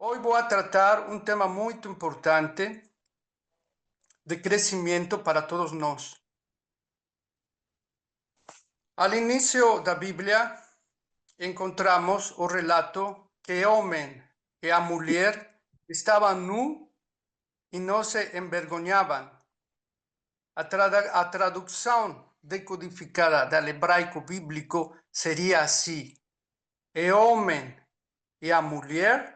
Hoy voy a tratar un tema muy importante de crecimiento para todos nós. Al inicio da Bíblia, encontramos o relato que o homem e a mulher estavam nu e não se envergonhavam. A tradução decodificada do hebraico bíblico seria assim: o homem e a mulher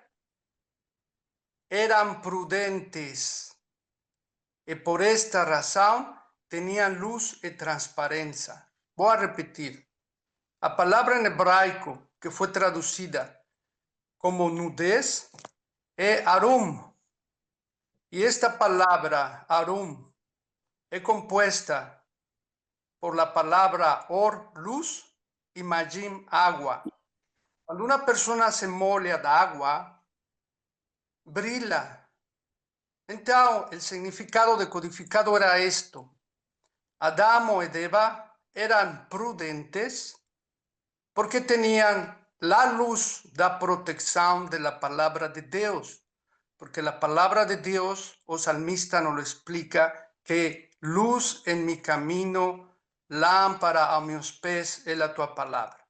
eram prudentes y por esta razón tenían luz y transparencia. Voy a repetir. La palabra en hebraico que fue traducida como nudez es arum. Y esta palabra arum es compuesta por la palabra or, luz, y magim, agua. Cuando una persona se molha de agua, brilla. Entonces, el significado decodificado era esto. Adamo y Eva eran prudentes porque tenían la luz da protección de la palabra de Dios, porque la palabra de Dios, o salmista nos lo explica, que luz en mi camino, lámpara a mis pies es la tua palabra.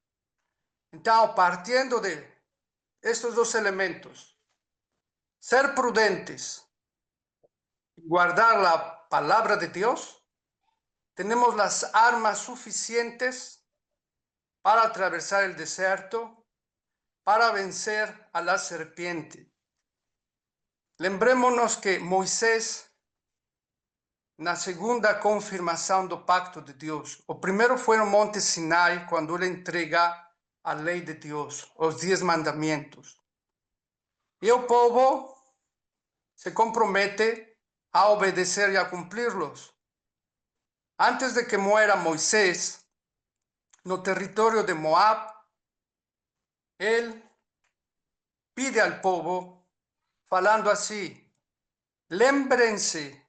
Entonces, partiendo de estos dos elementos, ser prudentes y guardar la palabra de Dios, tenemos las armas suficientes para atravesar el desierto, para vencer a la serpiente. Lembrémonos que Moisés, na segunda confirmação do pacto de Deus, o primeiro foi no Monte Sinai, quando ele entrega a lei de Deus, os 10 mandamentos. E o povo se compromete a obedecer e a cumpri-los. Antes de que muera Moisés, no território de Moab, ele pide al povo, falando assim: lembrem-se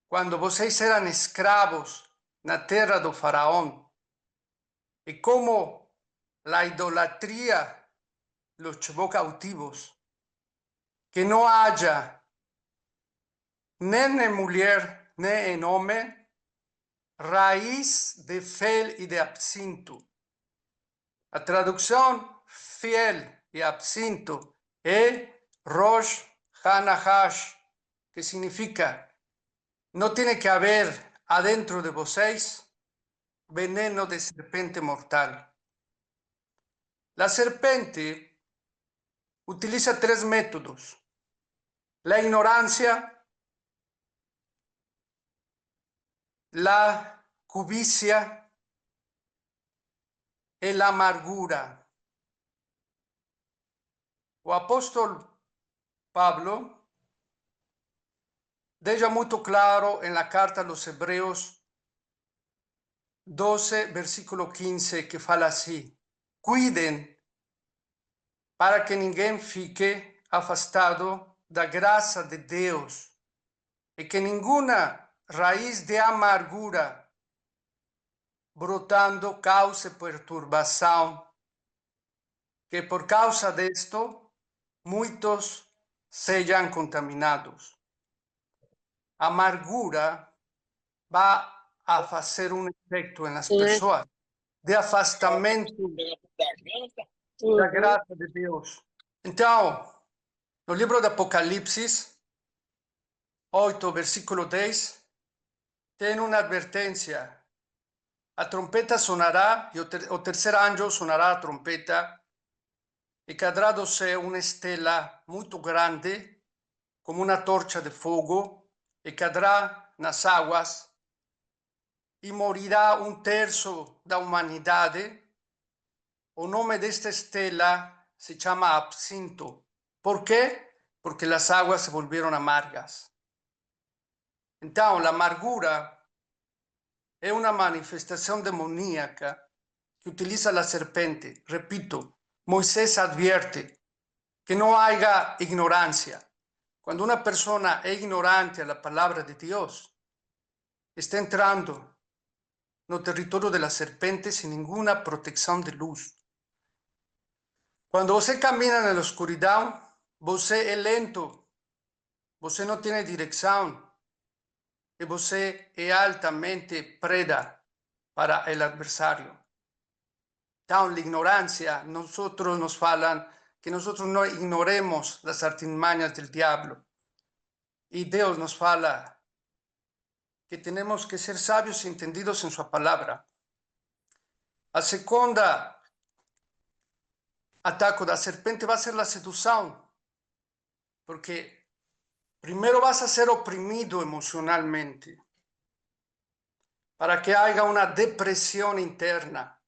quando vocês eram escravos na terra do faraó e como a idolatria los llevó cautivos, que não haja nem en mulher nem en homem raiz de fel e de absinto. A tradução fiel e absinto é Rosh Hanahash, que significa: no tiene que haber adentro de vocês veneno de serpente mortal. La serpente utiliza 3 métodos: la ignorancia, la codicia y la amargura. O apóstolo Pablo deja muito claro en la carta a los Hebreos 12, versículo 15, que fala así: cuiden para que ninguém fique afastado da graça de Deus e que nenhuma raiz de amargura brotando cause perturbação, que por causa disto muitos sejam contaminados. A amargura vai a fazer um efeito nas pessoas de afastamento da graça de Deus. Então, no livro do Apocalipse 8, versículo 10, tem uma advertência: a trompeta sonará e o terceiro anjo sonará a trompeta e cairá do céu uma estela muito grande, como uma torcha de fogo, e cairá nas águas e morirá um terço da humanidade. O nome desta estela se chama absinto. ¿Por quê? Porque as águas se volvieron amargas. Então, a amargura é uma manifestação demoníaca que utiliza a serpente. Repito, Moisés advierte que não haja ignorância. Quando uma pessoa é ignorante a la palavra de Deus, está entrando no território de la serpente sem nenhuma proteção de luz. Quando você camina na escuridão, você é lento, você não tem direção e você é altamente preda para o adversário. Então, a ignorância, nosotros nos falam que nosotros no ignoremos las artimañas del diablo. Y Dios nos fala que tenemos que ser sabios y entendidos en su palabra. A segunda ataque da serpente va a ser la seducción, porque primero vas a ser oprimido emocionalmente para que haya una depresión interna.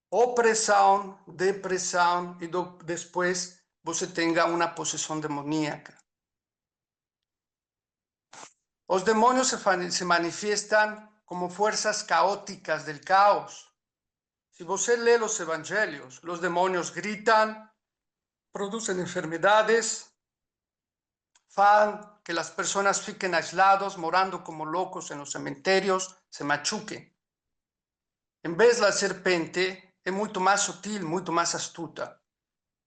Opressão, depressão e depois você tenha uma possessão demoníaca. Os demônios se manifestam como forças caóticas del caos. Se você lê os evangelhos, os demônios gritam, producen enfermedades, fan que as pessoas fiquem aisladas, morando como loucos en los cementerios, se machuquen. Em vez da serpente, é muito mais sutil, muito mais astuta.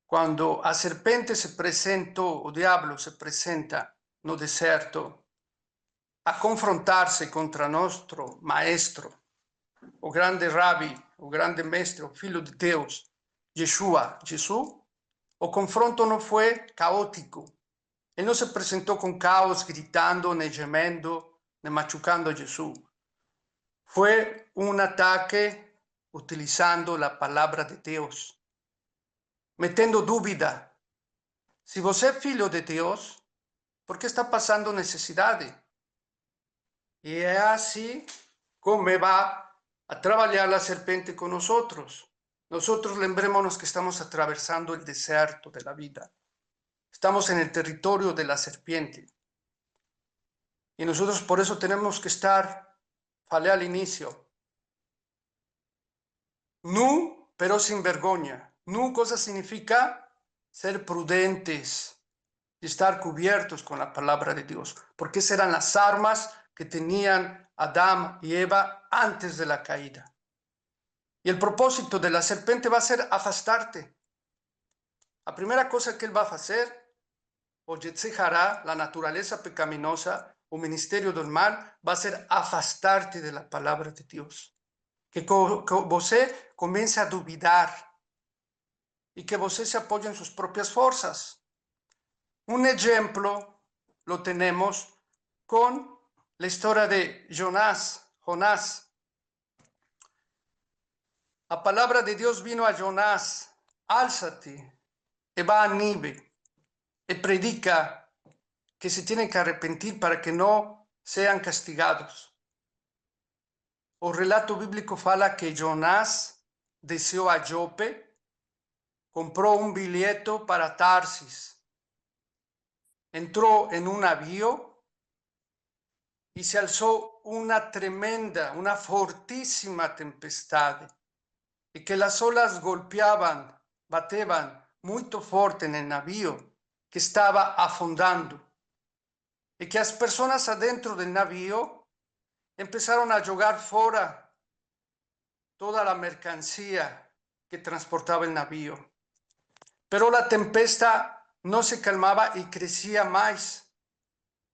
Quando a serpente se apresentou, o diabo se apresenta no deserto a confrontar-se contra nosso maestro, o grande rabi, o grande mestre, o filho de Deus, Yeshua, Jesus, o confronto não foi caótico. Ele não se apresentou com caos, gritando, nem gemendo, nem machucando Jesus. Foi um ataque utilizando a palavra de Deus, metendo dúvida. Se você é filho de Deus, por que está passando necessidade? E é assim como vai a trabalhar a serpente com nós. Nós lembremos que estamos atravessando o deserto da vida. Estamos en el territorio de la serpiente. Y nosotros por eso tenemos que estar, falei al inicio, nu, pero sin vergüenza. Nu, cosa significa ser prudentes y estar cubiertos con la palabra de Dios, porque esas eran las armas que tenían Adán y Eva antes de la caída. Y el propósito de la serpiente va a ser afastarte. La primera cosa que él va a hacer, o Yetzejará, la naturaleza pecaminosa, o ministerio del mal, va a ser afastarte de la palabra de Dios. Que você comece a duvidar y que você se apoye en sus propias fuerzas. Un ejemplo lo tenemos con la historia de Jonás. La palabra de Dios vino a Jonás: álzate y va a Nínive y predica que se tienen que arrepentir para que no sean castigados. O relato bíblico fala que Jonás desceu a Jope, compró un billete para Tarsis, entró en un navío y se alzó una tremenda, una fortísima tempestad, y que las olas golpeaban, bateban muy fuerte en el navío que estaba afundando, y que las personas adentro del navío empezaron a jogar fora toda la mercancía que transportaba el navío. Pero la tempestad no se calmaba y crecía más.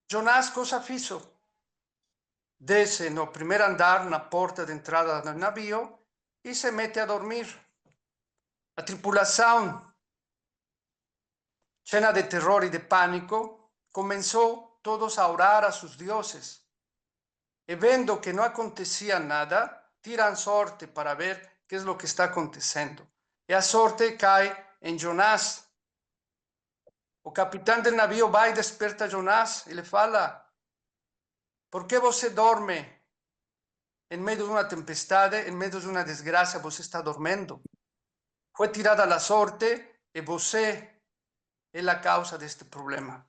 Jonás, cosa hizo? Desce no primer andar, na porta de entrada del navío, y se mete a dormir. La tripulación, llena de terror y de pánico, comenzó todos a orar a sus dioses. Y viendo que no acontecía nada, tiran sorte para ver qué es lo que está aconteciendo. Y a sorte cae en Jonás. O capitán del navío va y despierta a Jonás y le fala: ¿por qué você dorme? En medio de una tempestad, en medio de una desgracia, você está dormindo. Fue tirada la sorte y você es la causa de este problema.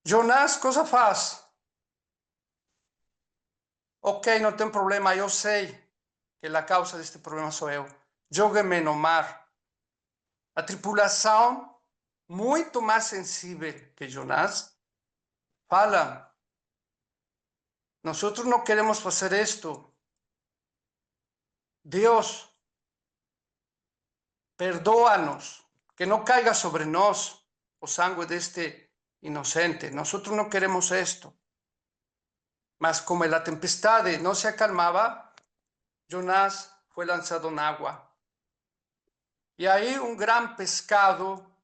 Jonás, cosa faz? Ok, no tem problema, eu sei que a causa deste problema sou eu. Jogue-me no mar. A tripulação, muito mais sensível que Jonás, fala: nosotros no queremos fazer esto. Deus, perdóanos. que no caiga sobre nos o sangue de este inocente. Nosotros no queremos esto. Mas como la tempestad no se acalmaba, Jonás fue lanzado en agua. Y ahí un gran pescado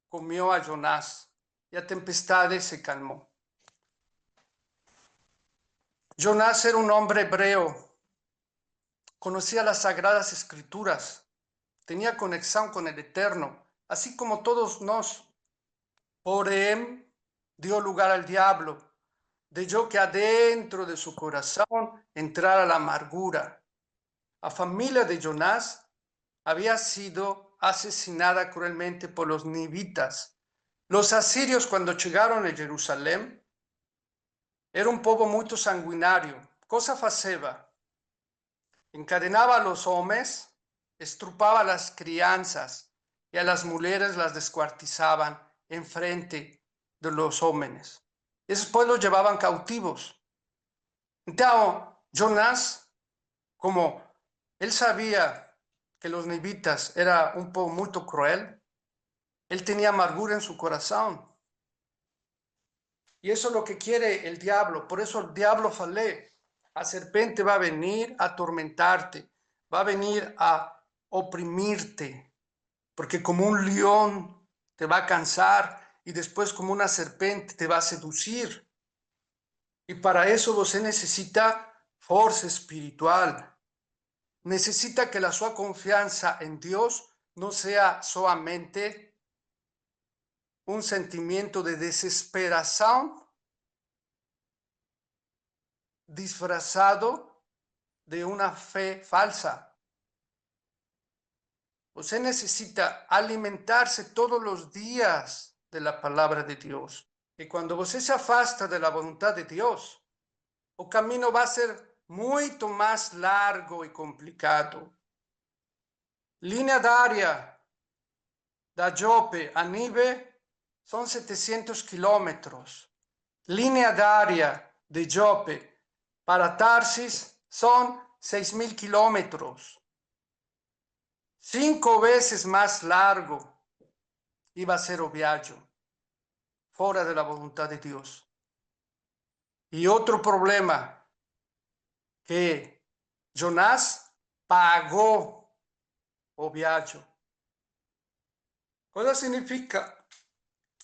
comió a Jonás y la tempestad se calmó. Jonás era un hombre hebreo, conocía las sagradas escrituras, tenía conexión con el Eterno, así como todos nos. Por él dio lugar al diablo, dejó que adentro de su corazón entrara la amargura. La familia de Jonás había sido asesinada cruelmente por los nivitas. Los asirios, cuando llegaron a Jerusalén, era un pueblo muy sanguinario. Cosa faceva? Encadenaba a los hombres, estrupaba a las crianzas y a las mujeres las descuartizaban en frente de los hombres. Esos pueblos llevaban cautivos. Entonces, Jonás, como él sabía que los nivitas era un pueblo muy cruel, él tenía amargura en su corazón. Y eso es lo que quiere el diablo. Por eso el diablo falé. La serpiente va a venir a atormentarte, va a venir a oprimirte, porque como un león te va a cansar y después como una serpiente te va a seducir. Y para eso usted necesita fuerza espiritual. Necesita que la sua confianza en Dios no sea solamente un sentimiento de desesperación disfrazado de una fe falsa. Usted necesita alimentarse todos los días de la palabra de Dios. Y cuando usted se afasta de la voluntad de Dios, el camino va a ser mucho más largo y complicado. Línea d'aria da Jope a Nive son 700 kilómetros. Línea d'aria de Jope para Tarsis son 6.000 kilómetros. 5 veces más largo iba a ser el viaje, fuera de la voluntad de Dios. Y otro problema, que Jonás pagó el viaje. Cosa significa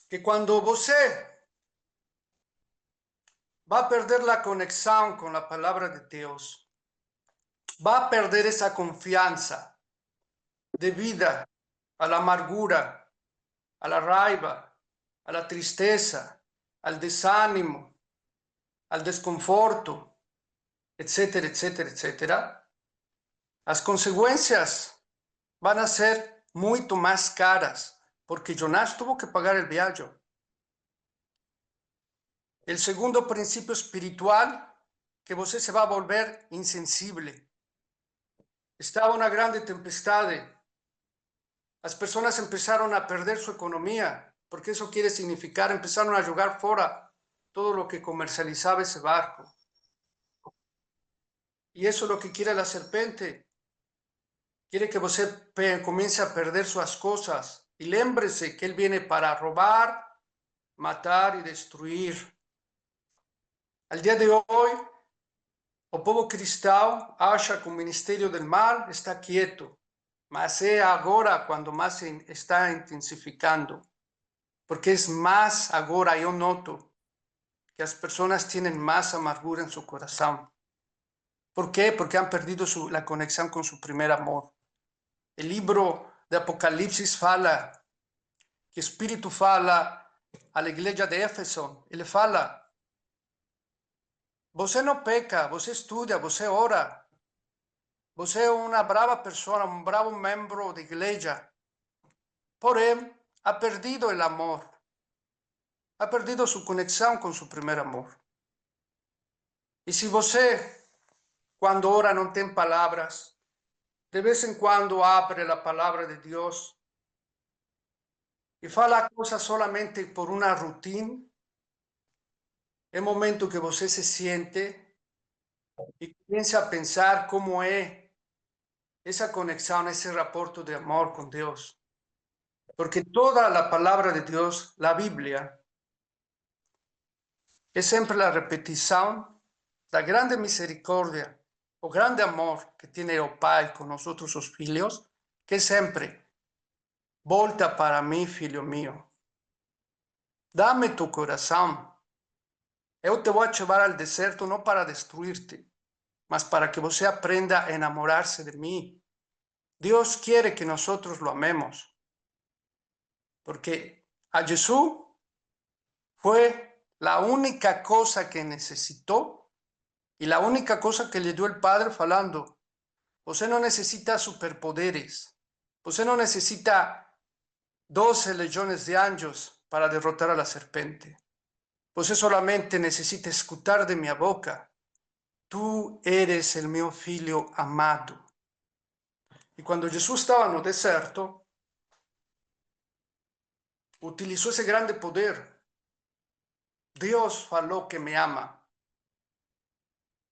que cuando você va a perder la conexión con la palabra de Dios, va a perder esa confianza debida a la amargura, a la raiva, a la tristeza, al desánimo, al desconforto, etcétera, etcétera, etcétera. Las consecuencias van a ser mucho más caras, porque Jonás tuvo que pagar el viaje. El segundo principio espiritual, que você se va a volver insensible. Estaba una grande tempestad. Las personas empezaron a perder su economía, porque eso quiere significar, empezaron a jugar fuera todo lo que comercializaba ese barco. Y eso es lo que quiere la serpiente. Quiere que você comience a perder sus cosas. Y lémbrese que él viene para robar, matar y destruir. Al día de hoy, el pueblo cristiano acha que el ministerio del mal está quieto, mas es ahora cuando más se está intensificando, porque es más ahora, yo noto que las personas tienen más amargura en su corazón. ¿Por qué? Porque han perdido la conexión con su primer amor. El libro de Apocalipsis fala, que Espíritu fala a la iglesia de Éfeso, ele fala: você não peca, você estuda, você ora, você é uma brava pessoa, um bravo membro da igreja, porém ha perdido el amor, ha perdido su conexión con su primer amor. Y si você, cuando ora, no tiene palabras, de vez en cuando abre la palabra de Dios y fala cosas solamente por una rutina, es momento que você se siente y comienza a pensar cómo es esa conexión, ese rapporto de amor con Dios. Porque toda la palabra de Dios, la Biblia, es siempre la repetición, la grande misericordia o grande amor que tiene el Padre con nosotros, sus hijos, que siempre volta para mí, filho mío. Dame tu corazón. Eu te voy a llevar al desierto no para destruirte, mas para que você aprenda a enamorarse de mí. Dios quiere que nosotros lo amemos, porque a Jesús fue la única cosa que necesitó y la única cosa que le dio el Padre falando. Você no necesita superpoderes, você no necesita 12 legiones de ángeles para derrotar a la serpiente. Você solamente necesita escuchar de mi boca: tú eres el mio figlio amado. Y cuando Jesús estaba en el desierto, utilizó ese grande poder. Dios faló que me ama.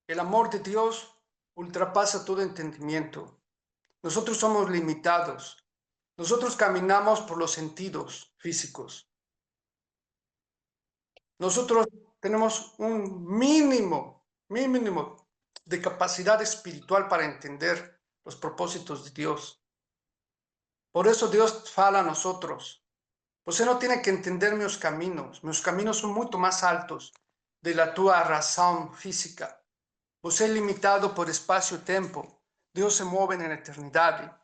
El amor de Dios ultrapasa todo entendimiento. Nosotros somos limitados. Nosotros caminamos por los sentidos físicos. Nosotros tenemos un mínimo de capacidad espiritual para entender los propósitos de Dios. Por eso Dios fala a nosotros. Você no tiene que entender mis caminos. Mis caminos son mucho más altos de la tua razón física. Você es limitado por espacio y tiempo. Dios se mueve en la eternidad.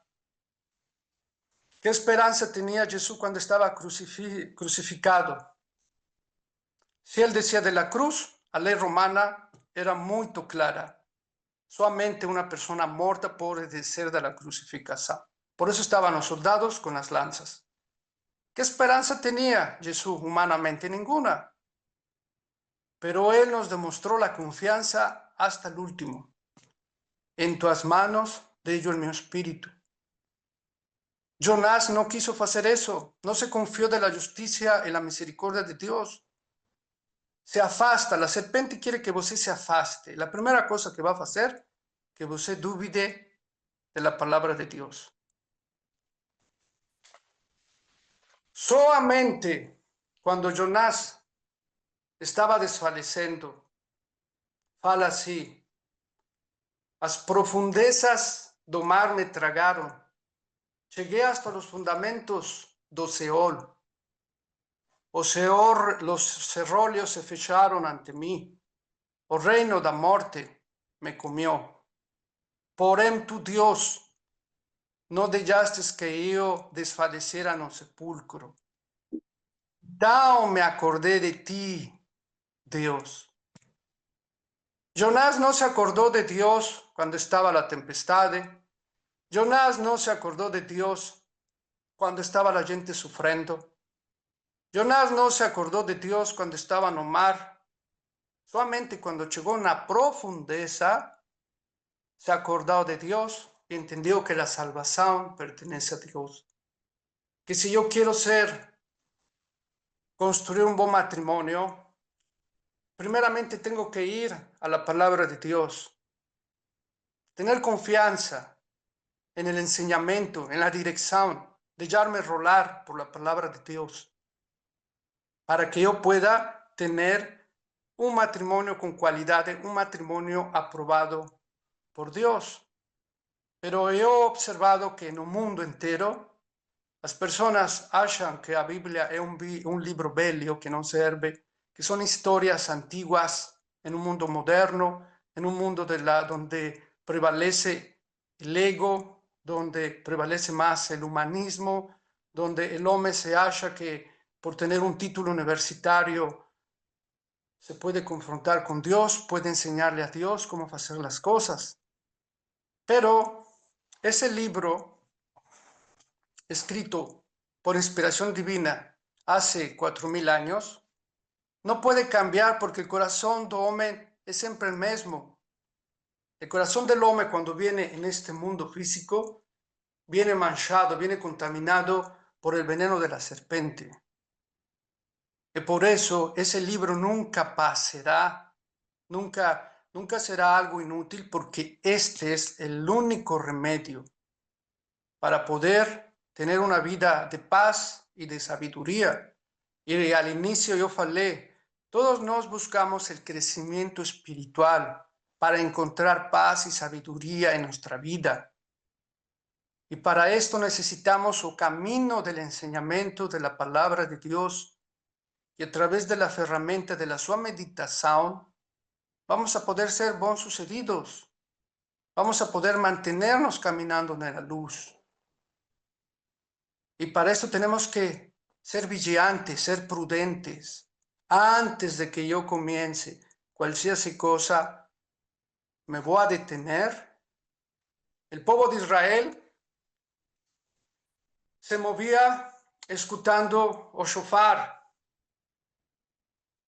¿Qué esperanza tenía Jesús cuando estaba crucificado? Si él decía de la cruz, la ley romana era muy clara. Solamente una persona muerta puede descer de la crucificación. Por eso estaban los soldados con las lanzas. ¿Qué esperanza tenía Jesús humanamente? Ninguna. Pero él nos demostró la confianza hasta el último. En tus manos dejo mi espíritu. Jonás no quiso hacer eso. No se confió de la justicia y la misericordia de Dios. Se afasta. La serpiente quiere que você se afaste. La primera cosa que va a hacer, que você duvide de la palabra de Dios. Solamente cuando Jonás estaba desfaleciendo, fala así: as profundezas do mar me tragaron. Llegué hasta los fundamentos do Seol. Los cerrolios se fecharon ante mí. O reino da morte me comió. Porém, tu Dios, no dejaste que yo desfaleciera no sepulcro. Me acordé de ti, Dios. Jonás no se acordó de Dios cuando estaba la tempestad. Jonás no se acordó de Dios cuando estaba la gente sufriendo. Jonás no se acordó de Dios cuando estaba en el mar. Solamente cuando llegó a una profundeza se acordó de Dios y entendió que la salvación pertenece a Dios. Que si yo quiero construir un buen matrimonio, primeramente tengo que ir a la palabra de Dios. Tener confianza en el enseñamiento, en la dirección, dejarme rolar por la palabra de Dios, para que yo pueda tener un matrimonio con cualidad, un matrimonio aprobado por Dios. Pero yo he observado que en el mundo entero las personas achan que la Biblia es un libro bello que no sirve, que son historias antiguas en un mundo moderno, en un mundo donde prevalece el ego, donde prevalece más el humanismo, donde el hombre se acha que por tener un título universitario se puede confrontar con Dios, puede enseñarle a Dios cómo hacer las cosas. Pero ese libro, escrito por inspiración divina hace 4000 años, no puede cambiar porque el corazón del hombre es siempre el mismo. El corazón del hombre, cuando viene en este mundo físico, viene manchado, viene contaminado por el veneno de la serpiente. Y por eso ese libro nunca pasará, nunca será algo inútil, porque este es el único remedio para poder tener una vida de paz y de sabiduría. Y al inicio yo falé, todos nos buscamos el crecimiento espiritual para encontrar paz y sabiduría en nuestra vida. Y para esto necesitamos el camino del enseñamiento de la palabra de Dios. Y a través de la ferramenta de la sua meditación, vamos a poder ser bons sucedidos. Vamos a poder mantenernos caminando en la luz. Y para esto tenemos que ser vigilantes, ser prudentes. Antes de que yo comience cualquier cosa, me voy a detener. El pueblo de Israel se movía escuchando o shofar,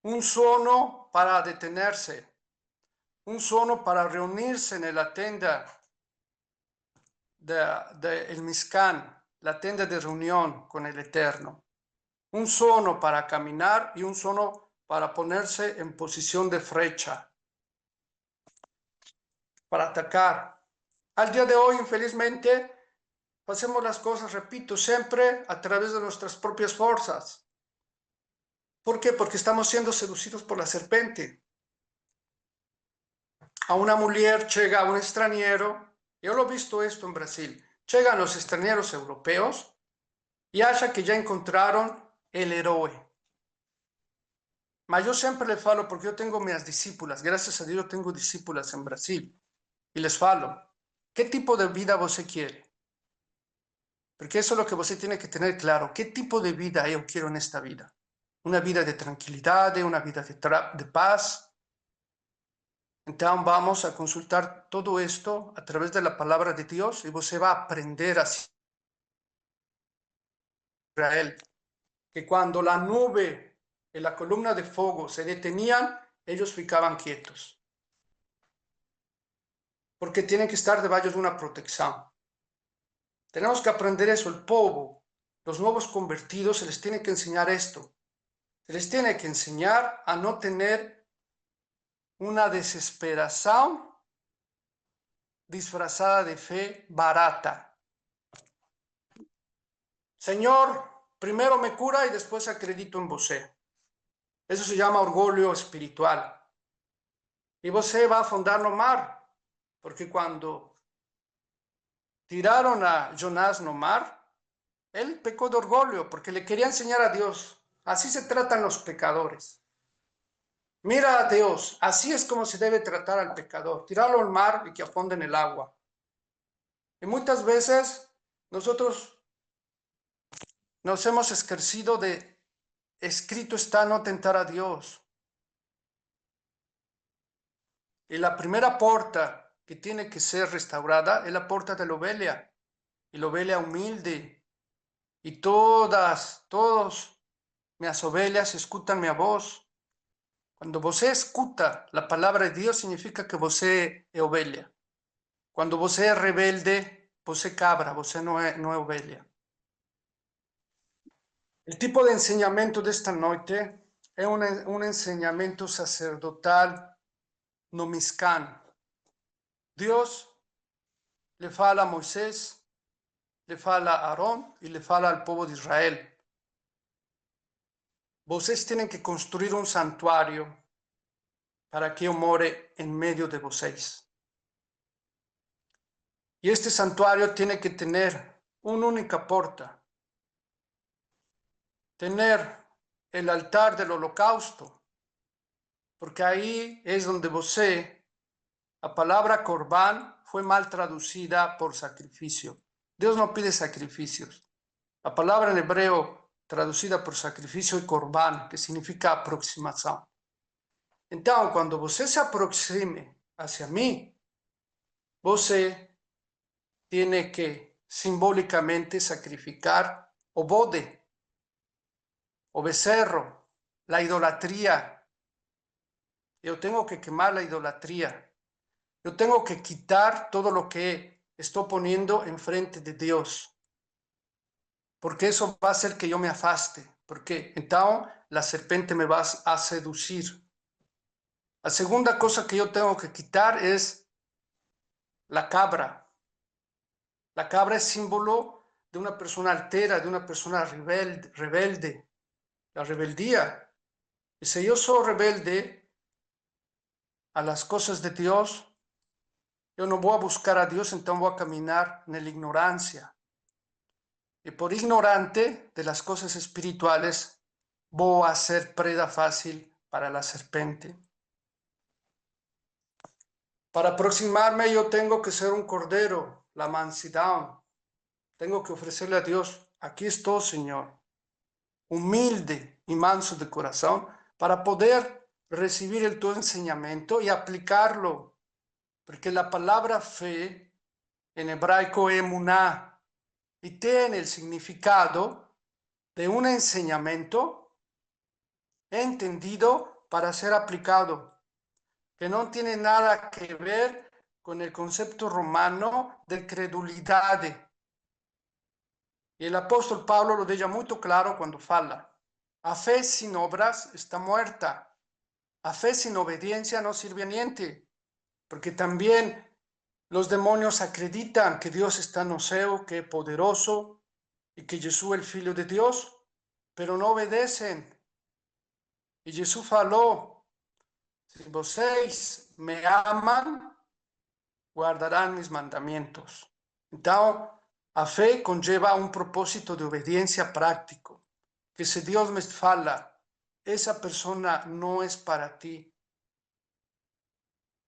un sono para detenerse, un sono para reunirse en la tienda del Mizcán, la tienda de reunión con el Eterno. Un sono para caminar y un sono para ponerse en posición de flecha, para atacar. Al día de hoy, infelizmente, hacemos las cosas, repito, siempre a través de nuestras propias fuerzas. ¿Por qué? Porque estamos siendo seducidos por la serpiente. A una mujer llega un extranjero, yo lo he visto esto en Brasil, llegan los extranjeros europeos y acha que ya encontraron el héroe. Mas yo siempre le falo, porque yo tengo mis discípulas, gracias a Dios yo tengo discípulas en Brasil, y les falo, ¿qué tipo de vida você quiere? Porque eso es lo que você tiene que tener claro, ¿qué tipo de vida yo quiero en esta vida? Una vida de tranquilidad, una vida de paz. Entonces vamos a consultar todo esto a través de la palabra de Dios y você va a aprender a Israel, que cuando la nube y la columna de fuego se detenían, ellos ficaban quietos. Porque tienen que estar debajo de una protección. Tenemos que aprender eso, el pueblo, los nuevos convertidos, se les tiene que enseñar esto. Se les tiene que enseñar a no tener una desesperación disfrazada de fe barata. Señor, primero me cura y después acredito en você. Eso se llama orgullo espiritual. Y você va a afundar no mar, porque cuando tiraron a Jonás no mar, él pecó de orgullo porque le quería enseñar a Dios. Así se tratan los pecadores. Mira a Dios, así es como se debe tratar al pecador. Tirarlo al mar y que afonde en el agua. Y muchas veces nosotros nos hemos esquecido de, escrito está no tentar a Dios. Y la primera puerta que tiene que ser restaurada es la puerta de la oveja. Y la oveja humilde. Y todos mis ovejas escuchan mi voz. Cuando você escuta la palabra de Dios, significa que você é ovelha. Quando você é rebelde, você é cabra, você não é ovelha. El tipo de enseñamiento de esta noche es un enseñamiento sacerdotal no Mizcán. Dios le fala a Moisés, le fala a Aarón y le fala al pueblo de Israel. Vocês tienen que construir un santuario para que yo more en medio de vocês. Y este santuario tiene que tener una única puerta. Tener el altar del holocausto, porque ahí es donde você, la palabra corbán fue mal traducida por sacrificio. Dios no pide sacrificios. La palabra en hebreo traducida por sacrificio es corbán, que significa aproximación. Entonces, cuando você se aproxime hacia mí, você tiene que simbólicamente sacrificar o bode, o becerro, la idolatría. Yo tengo que quemar la idolatría. Yo tengo que quitar todo lo que estoy poniendo enfrente de Dios. Porque eso va a hacer que yo me afaste. Porque entonces la serpiente me va a seducir. La segunda cosa que yo tengo que quitar es la cabra. La cabra es símbolo de una persona altera, de una persona rebelde, la rebeldía. Y si yo soy rebelde a las cosas de Dios, yo no voy a buscar a Dios, entonces voy a caminar en la ignorancia. Y por ignorante de las cosas espirituales, voy a ser preda fácil para la serpiente. Para aproximarme yo tengo que ser un cordero, la mansidad. Tengo que ofrecerle a Dios, aquí estoy, Señor, humilde y manso de corazón, para poder recibir el tu enseñamiento y aplicarlo. Porque la palabra fe en hebraico emuná y tiene el significado de un enseñamiento entendido para ser aplicado, que no tiene nada que ver con el concepto romano de credulidad. Y el apóstol Pablo lo deja muy claro cuando fala. A fe sin obras está muerta. A fe sin obediencia no sirve a niente. Porque también los demonios acreditan que Dios está en seu, que es poderoso y que Jesús es el Hijo de Dios, pero no obedecen. Y Jesús faló, si vocês me aman, guardarán mis mandamientos. Entonces, a fe conlleva un propósito de obediencia práctico. Que si Dios me fala, esa persona no es para ti.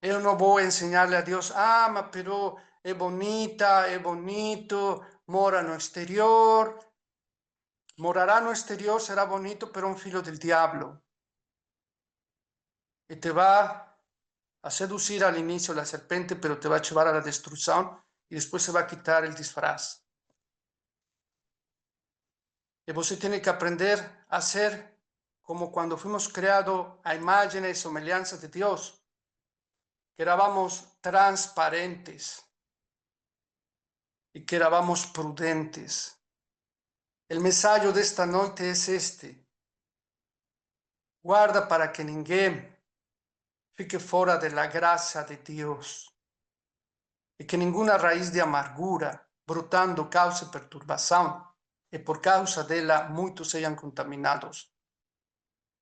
Yo no voy a enseñarle a Dios, ama, pero es bonita, es bonito, mora no exterior. Morará no exterior, será bonito, pero un filo del diablo. Y te va a seducir al inicio la serpiente, pero te va a llevar a la destrucción y después se va a quitar el disfraz. Y você tiene que aprender a ser como cuando fuimos creados a imagen y semejanza de Dios, que éramos transparentes y que éramos prudentes. El mensaje de esta noche es este. Guarda para que ninguém fique fora de la gracia de Dios y que ninguna raíz de amargura brotando cause perturbación y por causa de ella muchos sean contaminados.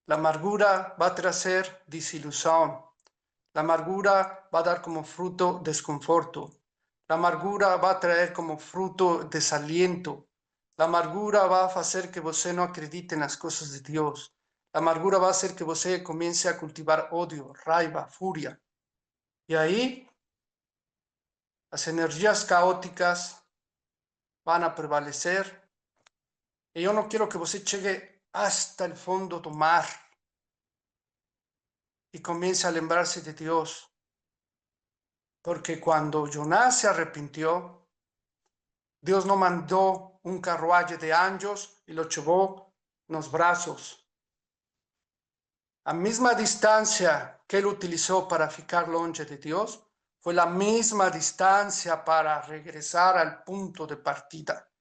La amargura va a traer desilusión. La amargura va a dar como fruto desconforto. La amargura va a traer como fruto desaliento. La amargura va a hacer que você no acredite en las cosas de Dios. La amargura va a hacer que você comience a cultivar odio, raiva, furia. Y ahí las energías caóticas van a prevalecer. Y yo no quiero que você llegue hasta el fondo do mar y comience a lembrarse de Dios. Porque cuando Jonás se arrepintió, Dios no mandó un carruaje de ángeles y lo llevó en los brazos. A misma distancia que él utilizó para ficar longe de Dios, fue la misma distancia para regresar al punto de partida.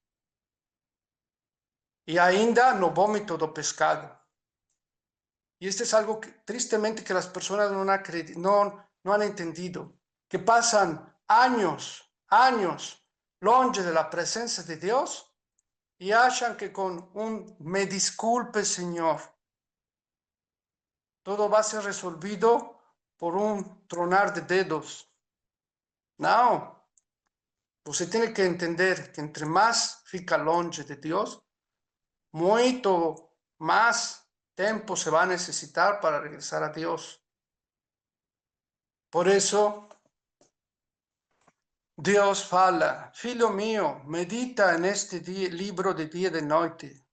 Y ainda no vómito do pescado. Y este es algo que tristemente que las personas no han entendido, que pasan años longe de la presencia de Dios y achan que con un me disculpe, Señor, todo va a ser resolvido por un tronar de dedos. No, você tiene que entender que entre más fica longe de Dios, mucho más tiempo se va a necesitar para regresar a Dios. Por eso, Dios fala, filho mío, medita en este libro de día y de noche,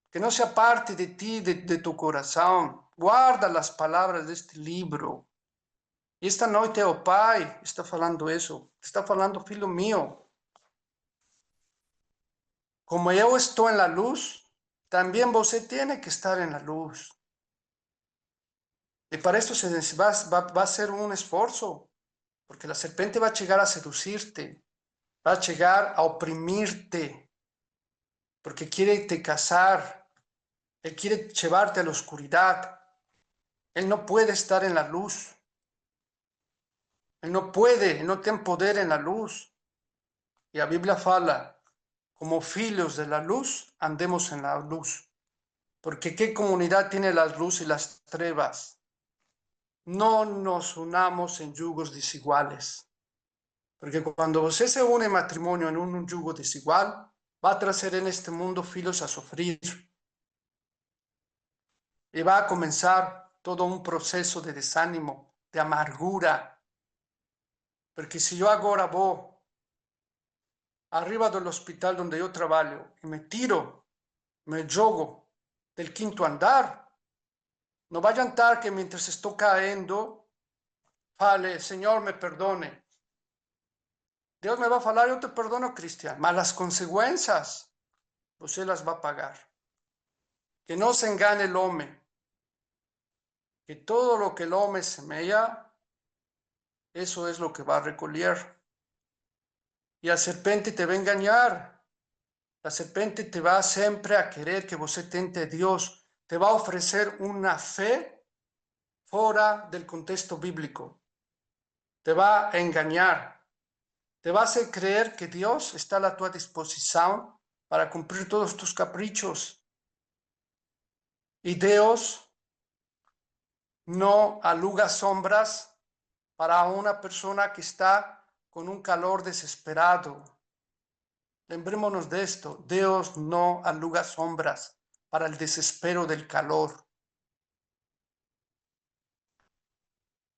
que no se aparte de ti, de tu corazón. Guarda las palabras de este libro. Y esta noche, oh Pai, está falando eso. Está falando, filho mío. Como yo estoy en la luz, también você tiene que estar en la luz. Y para esto va a ser un esfuerzo, porque la serpiente va a llegar a seducirte, va a llegar a oprimirte, porque quiere te casar, él quiere llevarte a la oscuridad. Él no puede estar en la luz. Él no puede, él no tiene poder en la luz. Y la Biblia fala, como filhos de la luz, andemos en la luz. Porque ¿qué comunidad tiene la luz y las trevas? No nos unamos en yugos desiguales. Porque cuando usted se une en matrimonio en un yugo desigual, va a traer en este mundo filos a sufrir. Y va a comenzar todo un proceso de desánimo, de amargura. Porque si yo ahora voy arriba del hospital donde yo trabajo y me tiro, me jogo del quinto andar, no vaya a estar que mientras estoy cayendo, fale, Señor, me perdone. Dios me va a falar, yo te perdono, Cristian, mas las consecuencias, usted las va a pagar. Que no se engane el hombre, que todo lo que el hombre semilla, eso es lo que va a recoger. Y la serpiente te va a engañar. La serpiente te va siempre a querer que usted tente a Dios. Te va a ofrecer una fe fuera del contexto bíblico. Te va a engañar. Te va a hacer creer que Dios está a tu disposición para cumplir todos tus caprichos. Y Dios no aluga sombras para una persona que está con un calor desesperado. Lembrémonos de esto, Dios no aluga sombras para el desespero del calor.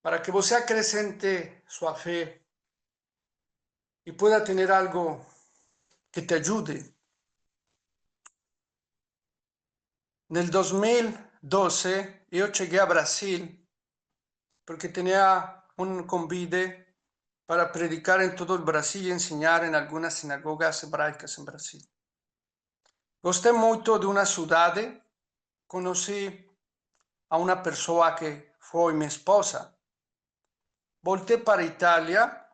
Para que você acrescente su fe y pueda tener algo que te ayude. En el 2012 yo llegué a Brasil porque tenía un convite para predicar en todo el Brasil y enseñar en algunas sinagogas hebraicas en Brasil. Gosté mucho de una ciudad, conocí a una persona que fue mi esposa. Volté para Italia,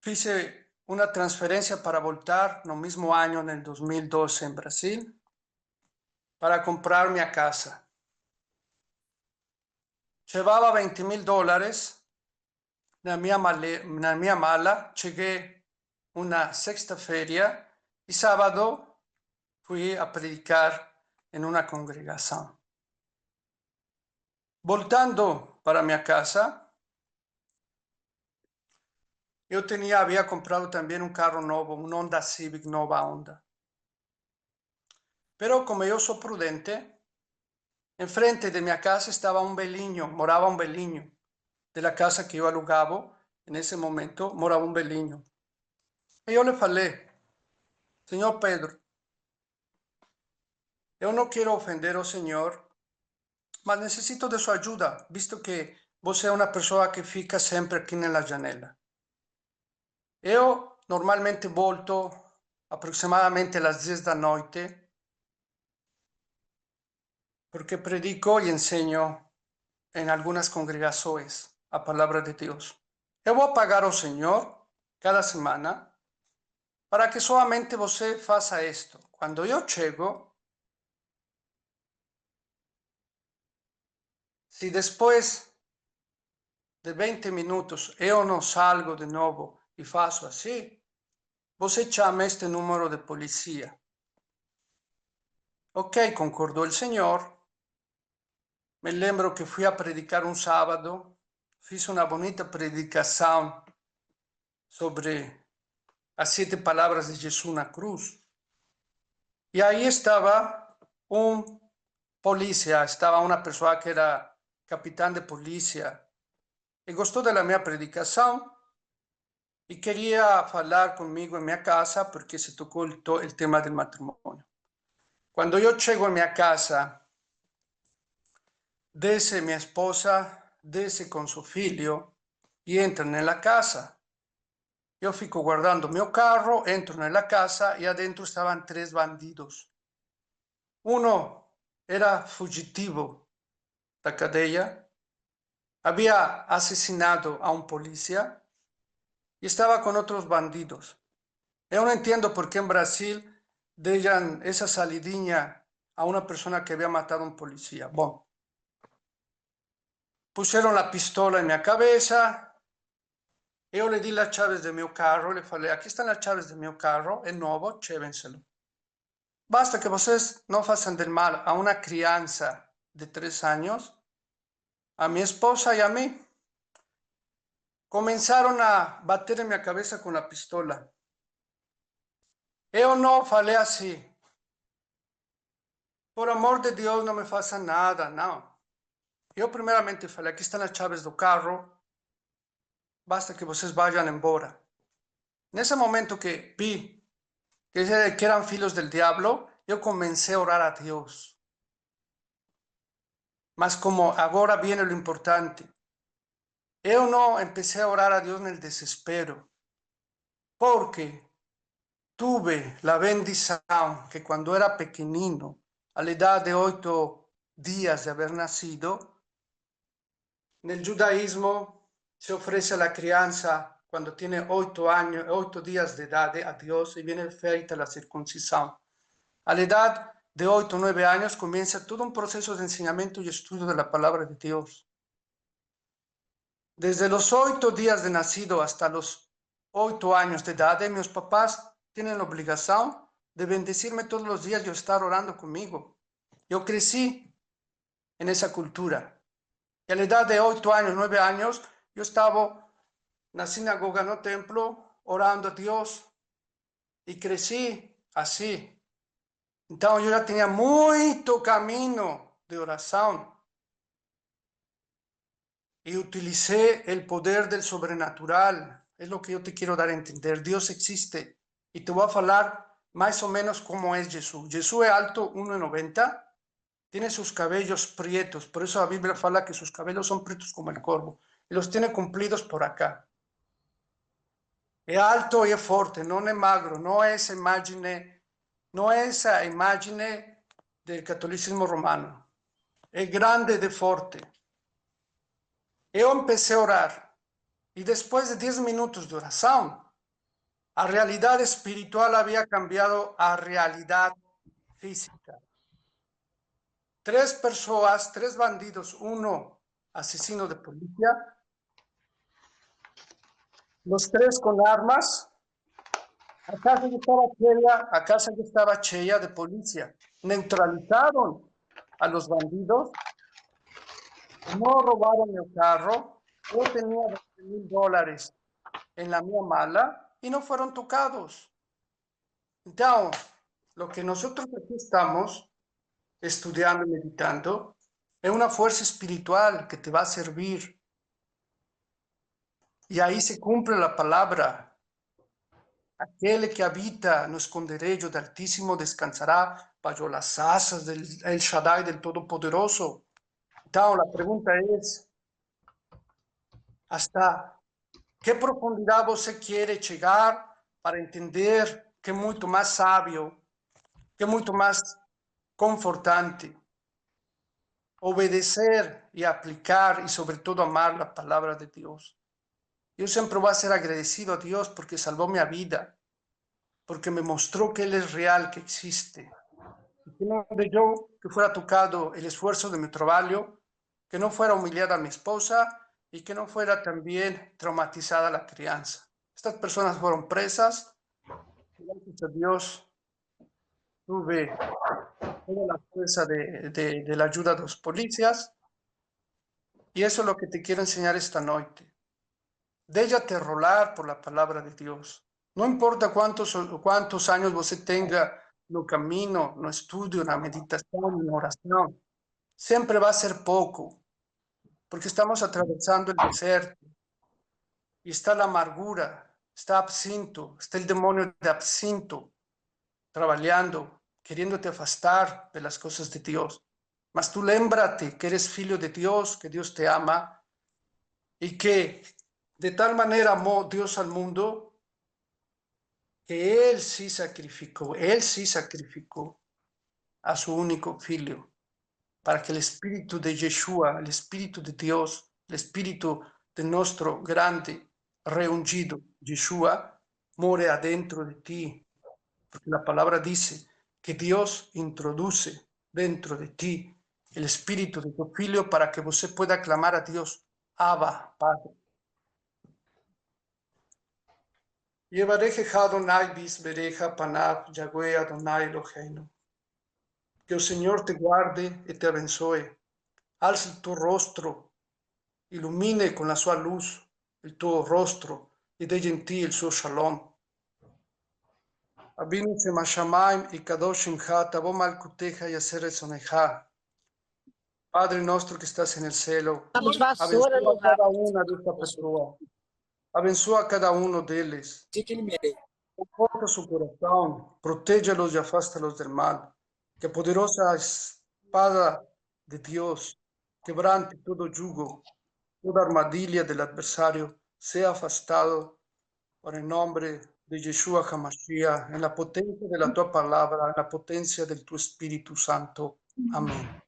hice una transferencia para voltar no mismo año, en el 2012 en Brasil, para comprar mi casa. Llevaba $20,000 na minha mala, llegué una sexta-feira y sábado fui a predicar en una congregación. Voltando para mi casa, yo había comprado también un carro nuevo, un Honda Civic Nova Honda. Pero como yo soy prudente, enfrente de mi casa estaba un beliño, moraba un beliño de la casa que yo alugaba. En ese momento moraba un beliño. Y yo le falei, Señor Pedro, yo no quiero ofender al Señor, mas necesito de su ayuda, visto que vos es una persona que fica siempre aquí en la janela. Yo normalmente volto aproximadamente a las 10 da noite, porque predico y enseño en algunas congregaciones a palabra de Dios. Yo voy a pagar al Señor cada semana para que solamente você faça esto. Cuando yo llego, si después de 20 minutos yo no salgo de nuevo y faço así, você chama este número de policía. Ok, concordó el Señor. Me lembro que fui a predicar un sábado, hice una bonita predicación sobre las 7 palabras de Jesús en la cruz. Y ahí estaba un policía, estaba una persona que era capitán de policía, y gustó de la mia predicación y quería hablar conmigo en mi casa porque se tocó el tema del matrimonio. Cuando yo llego a mi casa, desce mi esposa, desce con su figlio y entran en la casa. Yo fico guardando mi carro, entro en la casa y adentro estaban 3 bandidos. Uno era fugitivo da cadeia, había asesinado a un policía y estaba con otros bandidos. Yo no entiendo por qué en Brasil dejan esa salidinha a una persona que había matado a un policía. Bueno, pusieron la pistola en mi cabeza Io le di le chiavi del mio carro, le falei, aquí están las llaves del mio carro, è nuovo, llévenselo. Basta que vocês no façam del mal a una crianza de 3 años, a mi esposa y a mí. Comenzaron a bater en mi cabeza con la pistola. Yo no falei así. Por amor de Dios, no me façam nada, no. Yo primeramente falei, aquí están las llaves del carro, basta que vocês vayan embora. En ese momento que vi que eran filhos del diablo, yo comencé a orar a Dios. Mas como ahora viene lo importante, yo no empecé a orar a Dios en el desespero, porque tuve la bendición que cuando era pequeñino, a la edad de 8 días de haber nacido, en el judaísmo se ofrece a la crianza cuando tiene 8 años, 8 días de edad a Dios y viene feita la circuncisión. A la edad de 8 o 9 años comienza todo un proceso de enseñamiento y estudio de la palabra de Dios. Desde los 8 días de nacido hasta los 8 años de edad, mis papás tienen la obligación de bendecirme todos los días y estar orando conmigo. Yo crecí en esa cultura. Y a la edad de 8 años, 9 años, yo estaba en la sinagoga, en el templo, orando a Dios. Y crecí así. Entonces yo ya tenía mucho camino de oración. Y utilicé el poder del sobrenatural. Es lo que yo te quiero dar a entender. Dios existe. Y te voy a hablar más o menos cómo es Jesús. Jesús es alto 1,90, tiene sus cabellos prietos. Por eso la Biblia habla que sus cabellos son prietos como el corvo. Y los tiene cumplidos por acá. Es alto y es fuerte, no es magro. No es esa imagen del catolicismo romano. Es grande y fuerte. Yo empecé a orar. Y después de 10 minutos de oración, la realidad espiritual había cambiado a realidad física. 3 personas, 3 bandidos, uno asesino de policía, los 3 con armas, a casa que estaba cheia de policía. Neutralizaron a los bandidos, no robaron el carro, yo tenía $20,000 en la mía mala y no fueron tocados. Entonces, lo que nosotros aquí estamos estudiando y meditando es una fuerza espiritual que te va a servir. Y ahí se cumple la palabra. Aquel que habita no esconderijo del Altísimo descansará bajo las asas del El Shaddai, del Todopoderoso. Entonces, la pregunta es, ¿hasta qué profundidad você quiere llegar para entender que es mucho más sabio, que es mucho más confortante obedecer y aplicar y sobre todo amar la palabra de Dios? Yo siempre voy a ser agradecido a Dios porque salvó mi vida, porque me mostró que Él es real, que existe. Y que no de yo que fuera tocado el esfuerzo de mi trabajo, que no fuera humillada mi esposa y que no fuera también traumatizada la crianza. Estas personas fueron presas. Gracias a Dios tuve toda la fuerza de la ayuda de los policías. Y eso es lo que te quiero enseñar esta noche. Déjate rolar por la palabra de Dios. No importa cuántos años você tenga no camino, no estudio, na meditación, en oración. Siempre va a ser poco, porque estamos atravesando el desierto y está la amargura, está absinto, está el demonio de absinto trabajando, queriéndote afastar de las cosas de Dios. Mas tú lémbrate que eres filho de Dios, que Dios te ama y que de tal manera amó Dios al mundo que Él sí sacrificó a su único Hijo para que el Espíritu de Yeshua, el Espíritu de Dios, el Espíritu de nuestro grande reungido, Yeshua, more adentro de ti. Porque la palabra dice que Dios introduce dentro de ti el Espíritu de tu Hijo para que usted pueda clamar a Dios, Abba, Padre. Yevareja Adonai bis bereja panav Yahweh Adonai Eloheinu. Que el Señor te guarde y te abençoe. Alce tu rostro, ilumine con la sua luz el tuo rostro y dé en ti el suo shalom. Abinu Shemashamayim y Kadosh Shimcha, Tavo Malkuteja y Aserezoneja. Padre nuestro que estás en el cielo, Vamos, vassoura abençoa no cada rabo. una de esta pessoa. Abençoa cada uno de ellos. Conforta su corazón, protégelos y afástalos del mal. Que poderosa espada de Dios quebrante todo yugo, toda armadilla del adversario sea afastado por el nombre de Yeshua HaMashiach, en la potencia de la tua palabra, en la potencia de tu Espíritu Santo. Amén.